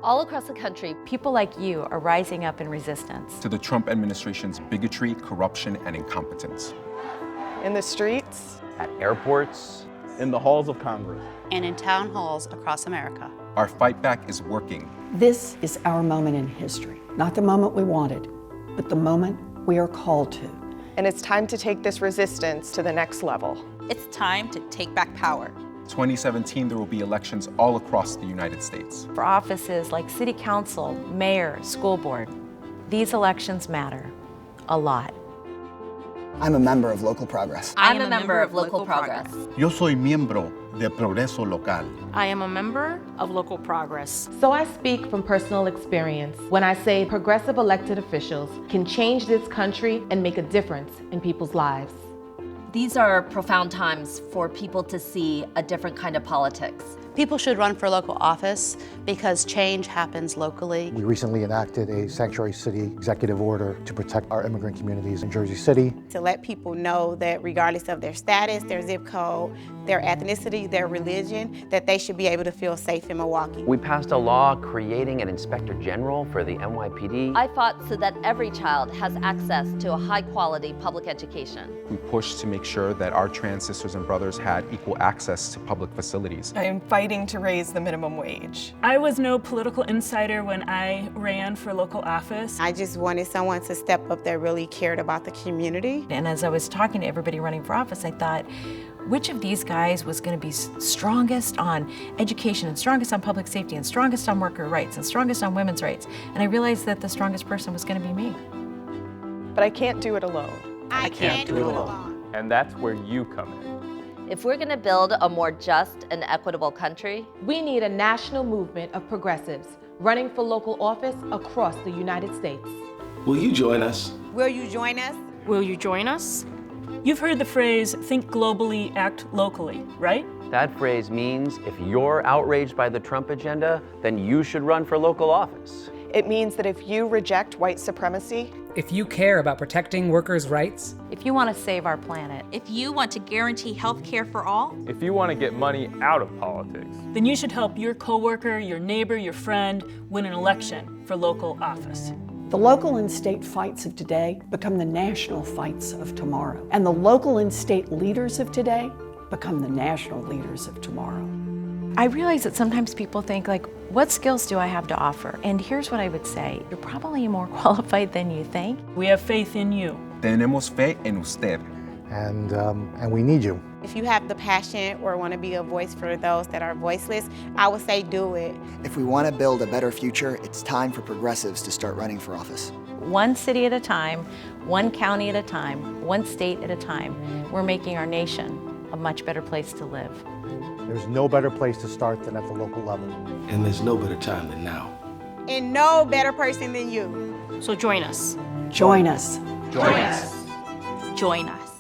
All across the country, people like you are rising up in resistance to the Trump administration's bigotry, corruption, and incompetence. In the streets, at airports, in the halls of Congress, and in town halls across America. Our fight back is working. This is our moment in history. Not the moment we wanted, but the moment we are called to. And it's time to take this resistance to the next level. It's time to take back power. 2017, there will be elections all across the United States. for offices like city council, mayor, school board. These elections matter a lot. I'm a member of Local Progress. I'm a member of Local Progress. Yo soy miembro de Progreso Local. I am a member of Local Progress. So I speak from personal experience when I say progressive elected officials can change this country and make a difference in people's lives. These are profound times for people to see a different kind of politics. People should run for local office because change happens locally. We recently enacted a sanctuary city executive order to protect our immigrant communities in Jersey City. To let people know that regardless of their status, their zip code, their ethnicity, their religion, that they should be able to feel safe in Milwaukee. We passed a law creating an inspector general for the NYPD. I fought so that every child has access to a high-quality public education. We pushed to make sure that our trans sisters and brothers had equal access to public facilities. I am fighting to raise the minimum wage. I was no political insider when I ran for local office. I just wanted someone to step up that really cared about the community. And as I was talking to everybody running for office, I thought, which of these guys was going to be strongest on education and strongest on public safety and strongest on worker rights and strongest on women's rights? And I realized that the strongest person was going to be me. But I can't do it alone. I can't do it alone. and that's where you come in. If we're going to build a more just and equitable country, We need a national movement of progressives running for local office across the United States. Will you join us? Will you join us? Will you join us? You've heard the phrase, think globally, act locally, right? That phrase means if you're outraged by the Trump agenda, then you should run for local office. It means that if you reject white supremacy, if you care about protecting workers' rights, if you want to save our planet, If you want to guarantee health care for all, If you want to get money out of politics, Then you should help your coworker, your neighbor, your friend win an election for local office. The local and state fights of today become the national fights of tomorrow. And the local and state leaders of today become the national leaders of tomorrow. I realize that sometimes people think, like, what skills do I have to offer? And here's what I would say. You're probably more qualified than you think. We have faith in you. Tenemos fe en usted. And we need you. If you have the passion or want to be a voice for those that are voiceless, I would say do it. If we want to build a better future, it's time for progressives to start running for office. One city at a time, one county at a time, one state at a time, we're making our nation a much better place to live. There's no better place to start than at the local level. And there's no better time than now. And no better person than you. So join us. Join us. join us. Join us.